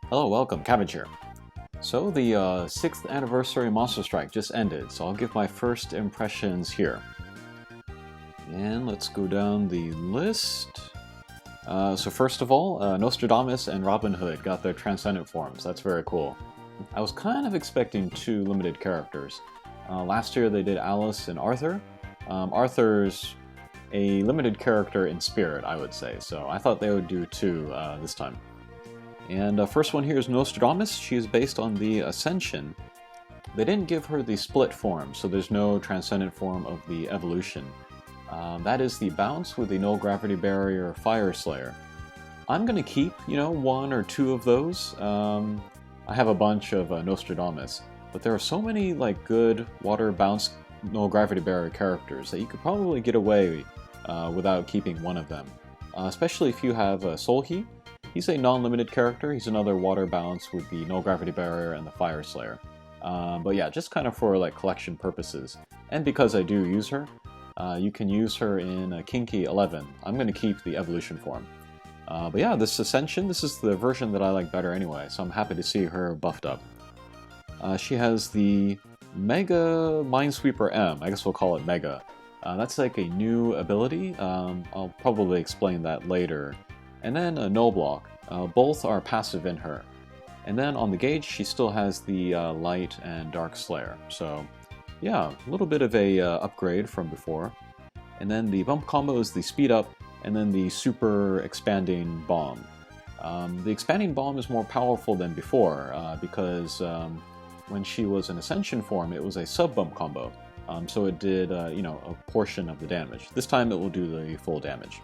Hello, welcome, Cabbage here. So the 6th anniversary Monster Strike just ended, so I'll give my first impressions here. And let's go down the list. So first of all, Nostradamus and Robin Hood got their Transcendent forms. That's very cool. I was kind of expecting 2 limited characters. Last year they did Alice and Arthur. Arthur's a limited character in spirit, I would say, so I thought they would do 2 this time. And first one here is Nostradamus. She is based on the Ascension. They didn't give her the split form, so there's no transcendent form of the evolution. That is the bounce with the null gravity barrier Fire Slayer. I'm gonna keep, 1 or 2 of those. I have a bunch of Nostradamus, but there are so many good water bounce null gravity barrier characters that you could probably get away without keeping one of them. Especially if you have Solhi. He's a non-limited character. He's another water balance with the null gravity barrier and the Fire Slayer. But yeah, just kind of for collection purposes. And because I do use her, you can use her in Kinky 11. I'm going to keep the evolution form. But yeah, this Ascension, this is the version that I like better anyway, so I'm happy to see her buffed up. She has the Mega Minesweeper M. I guess we'll call it Mega. That's like a new ability. I'll probably explain that later. And then a Null Block. Both are passive in her. And then on the gauge, she still has the Light and Dark Slayer. So yeah, a little bit of a upgrade from before. And then the bump combo is the Speed Up, and then the Super Expanding Bomb. The Expanding Bomb is more powerful than before, because when she was in Ascension form, it was a sub-bump combo. So it did, a portion of the damage. This time it will do the full damage.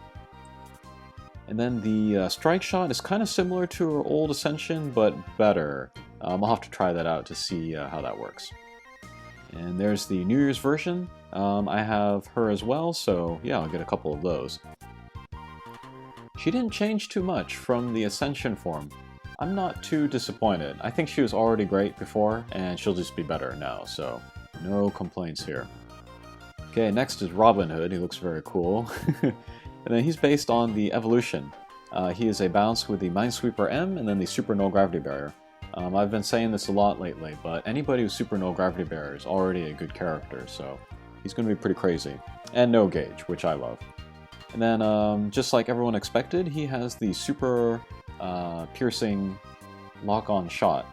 And then the Strike Shot is kind of similar to her old Ascension, but better. I'll have to try that out to see how that works. And there's the New Year's version. I have her as well, so yeah, I'll get a couple of those. She didn't change too much from the Ascension form. I'm not too disappointed. I think she was already great before, and she'll just be better now, so no complaints here. Okay, next is Robin Hood. He looks very cool. And then he's based on the evolution. He is a bounce with the Minesweeper M and then the Super Null Gravity Barrier. I've been saying this a lot lately, but anybody with Super Null Gravity Barrier is already a good character, so he's going to be pretty crazy. And no gauge, which I love. And then, just like everyone expected, he has the Super Piercing Lock-On Shot.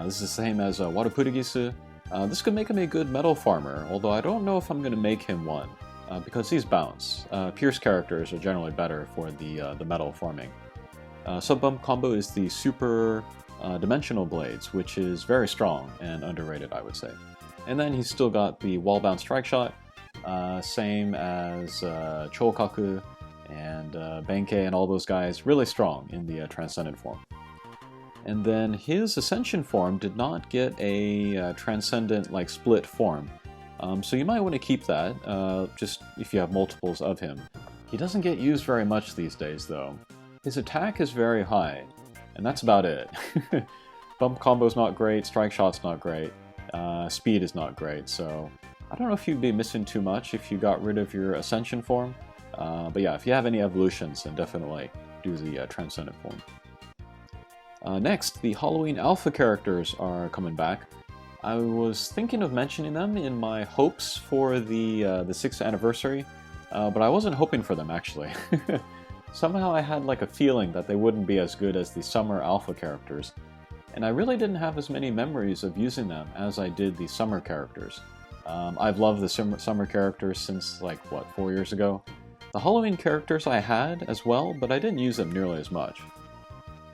This is the same as Warupurigisu. This could make him a good metal farmer, although I don't know if I'm going to make him one. Because he's bounce. Pierce characters are generally better for the metal forming. Sub-bump combo is the Super Dimensional Blades, which is very strong and underrated, I would say. And then he's still got the wall-bound Strike Shot, same as Chokaku and Benkei and all those guys, really strong in the Transcendent form. And then his Ascension form did not get a Transcendent split form. So you might want to keep that, just if you have multiples of him. He doesn't get used very much these days, though. His attack is very high, and that's about it. Bump combo's not great, strike shot's not great, speed is not great, so I don't know if you'd be missing too much if you got rid of your Ascension form. But yeah, if you have any evolutions, then definitely do the Transcendent form. Next, the Halloween Alpha characters are coming back. I was thinking of mentioning them in my hopes for the 6th anniversary, but I wasn't hoping for them actually. Somehow I had a feeling that they wouldn't be as good as the Summer Alpha characters, and I really didn't have as many memories of using them as I did the Summer characters. I've loved the Summer characters since 4 years ago. The Halloween characters I had as well, but I didn't use them nearly as much.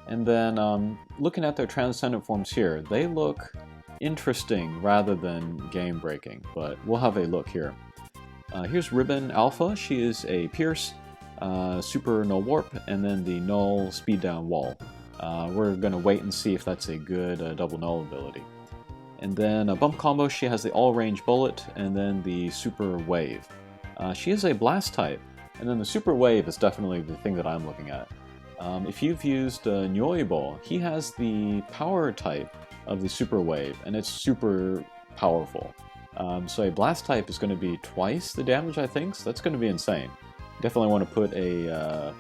And then looking at their Transcendent forms here, they look interesting rather than game-breaking, but we'll have a look here. Here's Ribbon Alpha. She is a Pierce, Super Null Warp, and then the Null Speed Down Wall. We're going to wait and see if that's a good double Null ability. And then a Bump Combo, she has the All-Range Bullet, and then the Super Wave. She is a Blast type, and then the Super Wave is definitely the thing that I'm looking at. If you've used Nyoibo, he has the Power type of the Super Wave, and it's super powerful. So a Blast type is going to be twice the damage, I think, so that's going to be insane. Definitely want to put a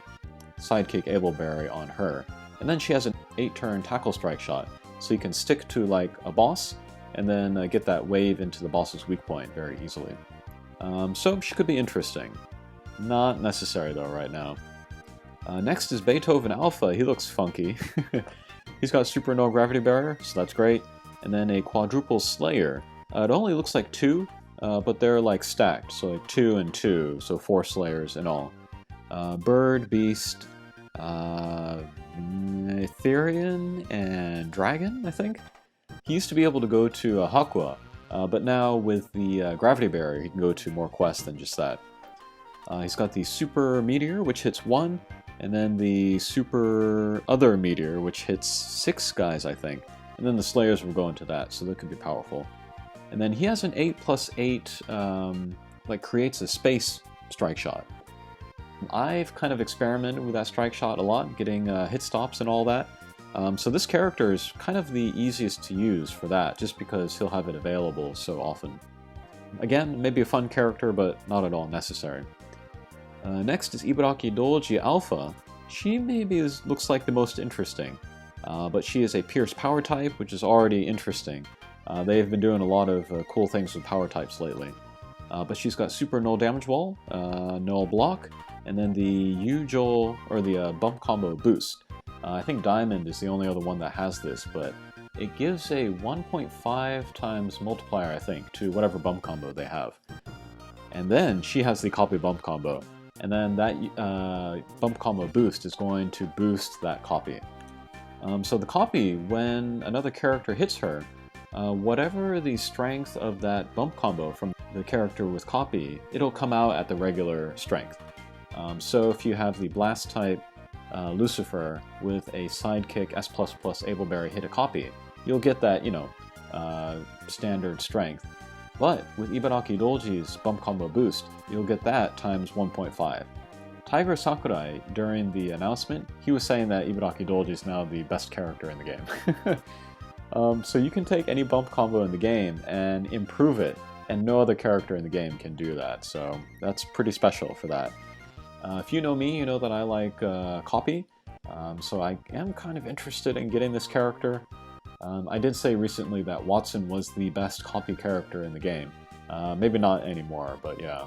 Sidekick Ableberry on her. And then she has an 8-turn tackle strike shot, so you can stick to like a boss and then get that wave into the boss's weak point very easily. So she could be interesting. Not necessary though right now. Next is Beethoven Alpha. He looks funky. He's got super null gravity barrier, so that's great. And then a quadruple slayer. It only looks like 2, but they're like stacked, so like 2 and 2, so 4 slayers in all. Bird, beast, Etherean, and dragon, I think. He used to be able to go to Hakua, but now with the gravity barrier, he can go to more quests than just that. He's got the super meteor, which hits 1, and then the super other meteor, which hits 6 guys, I think. And then the slayers will go into that, so that could be powerful. And then he has an 8+8, like creates a space strike shot. I've kind of experimented with that strike shot a lot, getting hit stops and all that. So this character is kind of the easiest to use for that, just because he'll have it available so often. Again, maybe a fun character, but not at all necessary. Next is Ibuki Dojo Alpha. She maybe looks like the most interesting, but she is a Pierce power type, which is already interesting. They've been doing a lot of cool things with power types lately. But she's got super null damage wall, null block, and then the usual, or the bump combo boost. I think Diamond is the only other one that has this, but it gives a 1.5 times multiplier, I think, to whatever bump combo they have. And then she has the copy bump combo, and then that bump combo boost is going to boost that copy. So the copy, when another character hits her, whatever the strength of that bump combo from the character with copy, it'll come out at the regular strength. So if you have the blast type Lucifer with a sidekick S++ Ableberry hit a copy, you'll get that, standard strength. But with Ibaraki Dolji's bump combo boost, you'll get that times 1.5. Tiger Sakurai, during the announcement, he was saying that Ibaraki Dolji is now the best character in the game. So you can take any bump combo in the game and improve it, and no other character in the game can do that, so that's pretty special for that. If you know me, you know that I like copy, so I am kind of interested in getting this character. I did say recently that Watson was the best copy character in the game. Maybe not anymore, but yeah.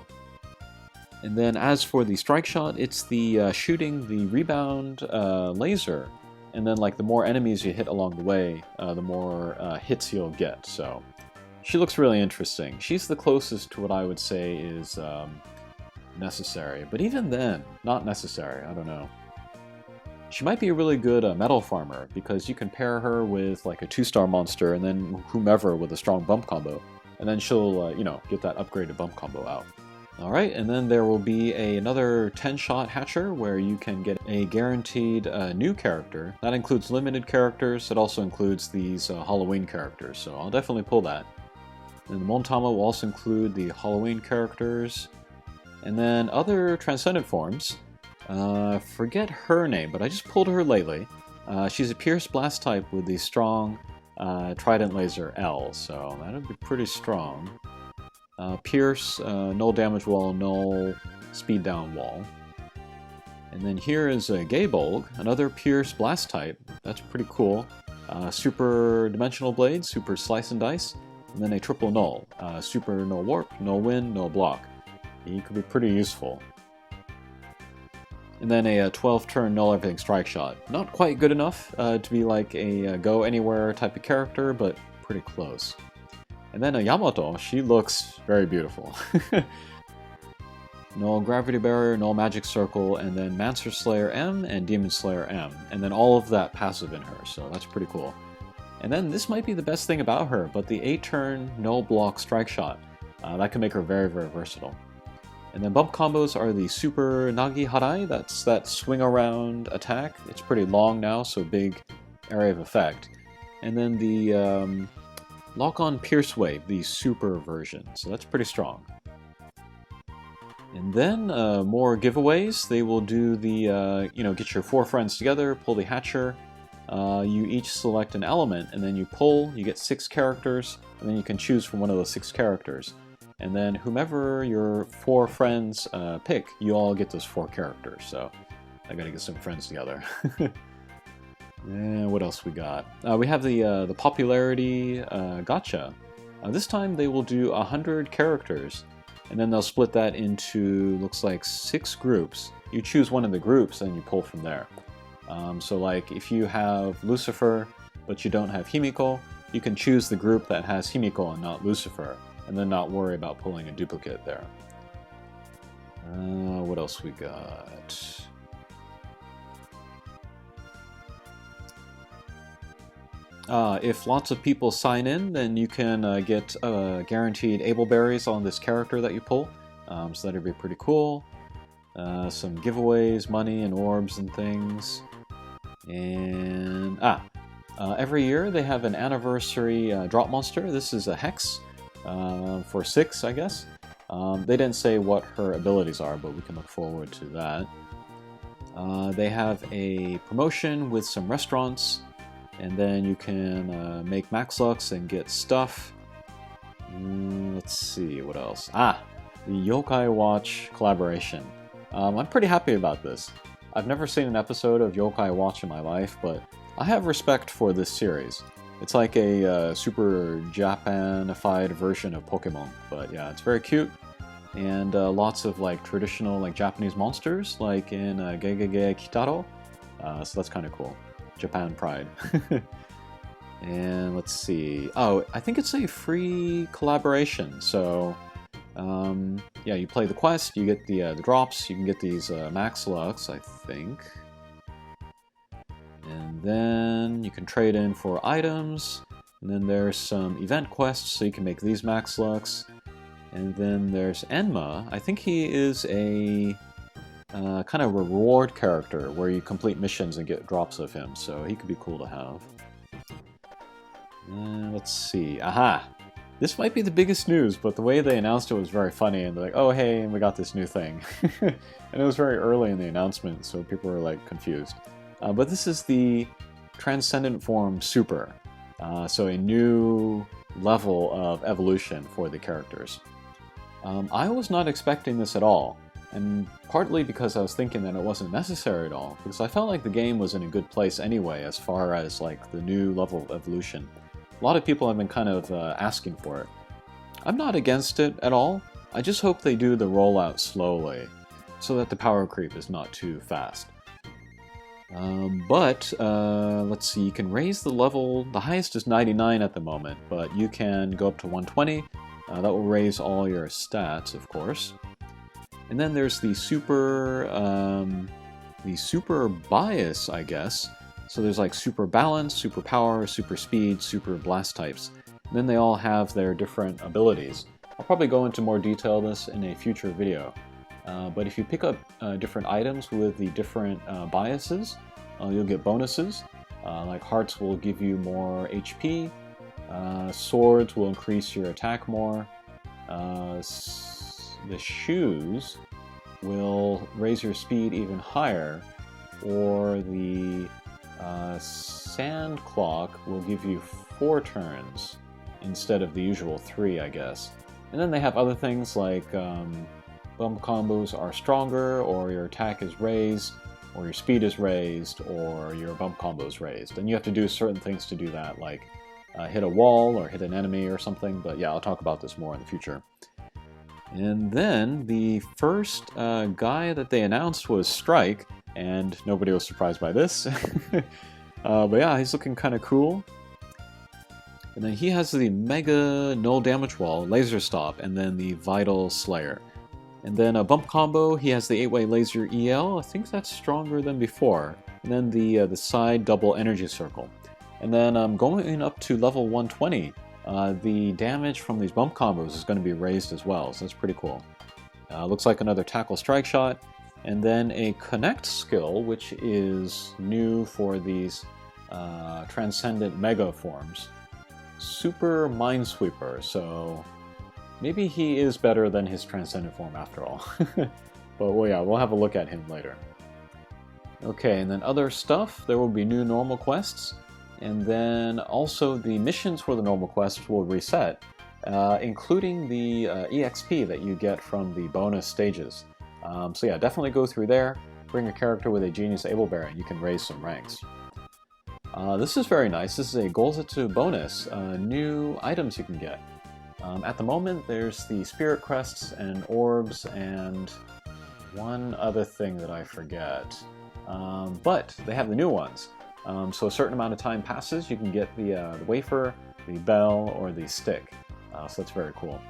And then as for the strike shot, it's the shooting the rebound laser, and then like the more enemies you hit along the way, the more hits you'll get, so she looks really interesting. She's the closest to what I would say is necessary, but even then, not necessary, I don't know. She might be a really good metal farmer, because you can pair her with like a 2-star monster and then whomever with a strong bump combo, and then she'll, get that upgraded bump combo out. Alright, and then there will be another 10-shot hatcher where you can get a guaranteed new character. That includes limited characters, it also includes these Halloween characters, so I'll definitely pull that. And the Montano will also include the Halloween characters. And then other Transcendent forms. Forget her name, but I just pulled her lately. She's a Pierce Blast type with the strong Trident Laser L, so that'll be pretty strong. Pierce, null damage wall, null speed down wall. And then here is a Gable, another Pierce Blast type. That's pretty cool. Super Dimensional Blade, Super Slice and Dice, and then a triple null. Super null warp, null wind, null block. He could be pretty useful. And then a 12-turn null everything strike shot. Not quite good enough to be like a go anywhere type of character, but pretty close. And then a Yamato, she looks very beautiful. Null Gravity Barrier, Null Magic Circle, and then Mancer Slayer M and Demon Slayer M. And then all of that passive in her, so that's pretty cool. And then this might be the best thing about her, but the 8-turn null block strike shot. That can make her very, very versatile. And then bump combos are the Super Nagi Harai, that's that swing around attack. It's pretty long now, so big area of effect. And then the Lock-on Pierce Wave, the super version, so that's pretty strong. And then more giveaways. They will do the, get your 4 friends together, pull the Hatcher. You each select an element, and then you pull, you get 6 characters, and then you can choose from one of those 6 characters. And then whomever your 4 friends pick, you all get those 4 characters, so I gotta get some friends together. And what else we got? We have the popularity gacha. This time they will do 100 characters, and then they'll split that into, looks like 6 groups. You choose one of the groups, and you pull from there. So like if you have Lucifer, but you don't have Himiko, you can choose the group that has Himiko and not Lucifer, and then not worry about pulling a duplicate there. What else we got? If lots of people sign in, then you can get guaranteed able berries on this character that you pull. So that'd be pretty cool. Some giveaways, money and orbs and things. And every year they have an anniversary Drought monster. This is a Hex for 6, I guess. They didn't say what her abilities are, but we can look forward to that. They have a promotion with some restaurants, and then you can make Max Lux and get stuff. Let's see, what else? The Yokai Watch collaboration. I'm pretty happy about this. I've never seen an episode of Yokai Watch in my life, but I have respect for this series. It's like a super Japanified version of Pokemon, but yeah, it's very cute. And lots of like traditional like Japanese monsters, like in Gegege Kitaro. So that's kind of cool. Japan pride. And let's see. Oh, I think it's a free collaboration. So yeah, you play the quest, you get the drops, you can get these Max Lux, I think. And then you can trade in for items. And then there's some event quests, so you can make these Max Lux. And then there's Enma. I think he is a kind of reward character where you complete missions and get drops of him, so he could be cool to have. Let's see. Aha! This might be the biggest news, but the way they announced it was very funny, and they're like, oh hey, and we got this new thing. And it was very early in the announcement, so people were like confused. But this is the Transcendent Form Super. So a new level of evolution for the characters. I was not expecting this at all, and partly because I was thinking that it wasn't necessary at all, because I felt like the game was in a good place anyway as far as like the new level of evolution. A lot of people have been kind of asking for it. I'm not against it at all, I just hope they do the rollout slowly, so that the power creep is not too fast. Let's see, you can raise the level, the highest is 99 at the moment, but you can go up to 120. That will raise all your stats, of course. And then there's the super bias, I guess. So there's like super balance, super power, super speed, super blast types. And then they all have their different abilities. I'll probably go into more detail this in a future video. But if you pick up different items with the different biases, you'll get bonuses. Like hearts will give you more HP. Swords will increase your attack more. The shoes will raise your speed even higher, or the sand clock will give you 4 turns instead of the usual 3, I guess. And then they have other things like bump combos are stronger, or your attack is raised, or your speed is raised, or your bump combo is raised. And you have to do certain things to do that, like hit a wall or hit an enemy or something, but yeah, I'll talk about this more in the future. And then the first guy that they announced was Strike, and nobody was surprised by this. But yeah, he's looking kind of cool. And then he has the Mega Null Damage Wall, Laser Stop, and then the Vital Slayer. And then a bump combo, he has the 8-way Laser EL, I think that's stronger than before. And then the side double energy circle. And then going up to level 120, the damage from these bump combos is going to be raised as well, so that's pretty cool. Looks like another Tackle Strike Shot, and then a Connect skill, which is new for these Transcendent Mega forms. Super Minesweeper, so maybe he is better than his Transcendent form after all. But well, yeah, we'll have a look at him later. Okay, and then other stuff, there will be new normal quests. And then also the missions for the normal quests will reset, including the EXP that you get from the bonus stages. So yeah, definitely go through there, bring a character with a Genius Able Bearing, you can raise some ranks. This is very nice. This is a Golzetsu bonus, new items you can get. At the moment, there's the Spirit Crests and Orbs and one other thing that I forget. But they have the new ones. So a certain amount of time passes, you can get the wafer, the bell, or the stick. So that's very cool.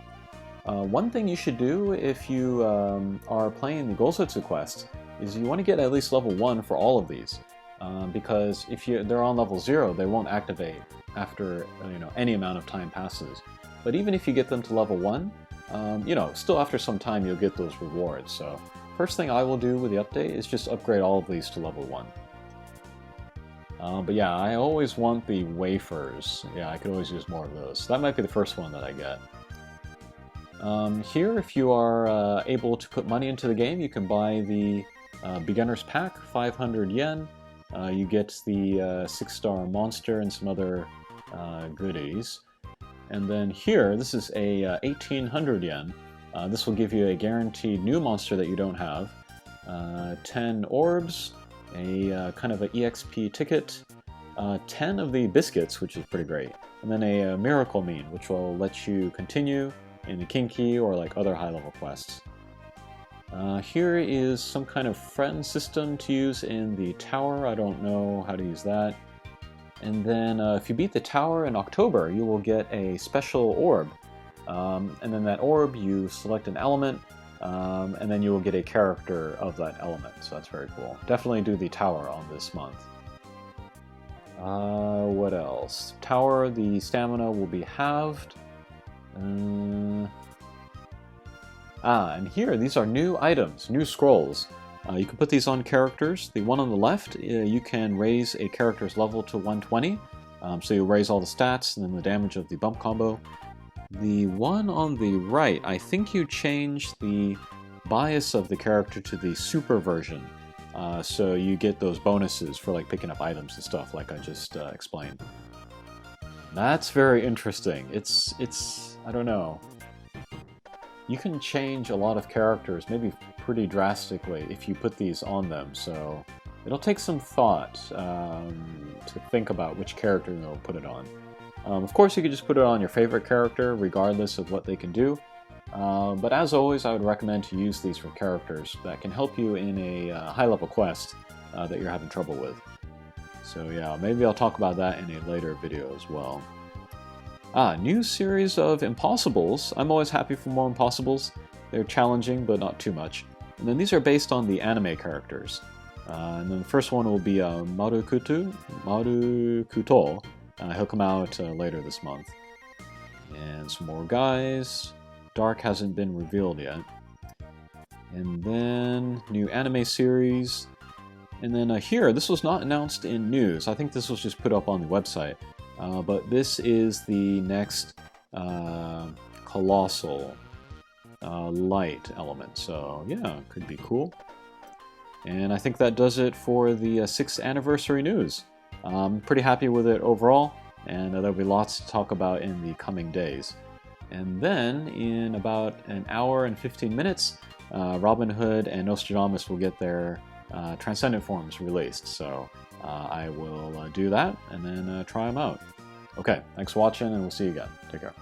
One thing you should do if you are playing the Golzetsu quest is you want to get at least level 1 for all of these. Because if they're on level 0, they won't activate after any amount of time passes. But even if you get them to level 1, still after some time you'll get those rewards. So first thing I will do with the update is just upgrade all of these to level 1. But yeah, I always want the wafers. Yeah, I could always use more of those. So that might be the first one that I get. Here, if you are able to put money into the game, you can buy the Beginner's Pack, 500 yen. You get the 6-star monster and some other goodies. And then here, this is a 1800 yen. This will give you a guaranteed new monster that you don't have. 10 orbs, a kind of an EXP ticket, 10 of the biscuits, which is pretty great, and then a miracle mean, which will let you continue in the Kinki or like other high-level quests. Here is some kind of friend system to use in the tower. I don't know how to use that. And then if you beat the tower in October, you will get a special orb. And then that orb, you select an element, and then you will get a character of that element. So that's very cool. Definitely do the tower on this month. What else? Tower, the stamina will be halved. And here, these are new items, new scrolls. You can put these on characters. The one on the left, you can raise a character's level to 120. So you raise all the stats and then the damage of the bump combo. The one on the right, I think you change the bias of the character to the super version. So you get those bonuses for like picking up items and stuff like I just explained. That's very interesting. It's I don't know. You can change a lot of characters, maybe pretty drastically, if you put these on them, so it'll take some thought to think about which character you'll put it on. Of course, you could just put it on your favorite character, regardless of what they can do, but as always, I would recommend to use these for characters that can help you in a high-level quest that you're having trouble with. So yeah, maybe I'll talk about that in a later video as well. New series of Impossibles. I'm always happy for more Impossibles. They're challenging, but not too much. And then these are based on the anime characters. And then the first one will be Marukuto. He'll come out later this month. And some more guys. Dark hasn't been revealed yet. And then new anime series. And then here, this was not announced in news. I think this was just put up on the website. But this is the next Colossal light element. So yeah, could be cool. And I think that does it for the 6th anniversary news. I'm pretty happy with it overall, and there'll be lots to talk about in the coming days. And then, in about an hour and 15 minutes, Robin Hood and Nostradamus will get their Transcendent forms released. So I will do that and then try them out. Okay, thanks for watching, and we'll see you again. Take care.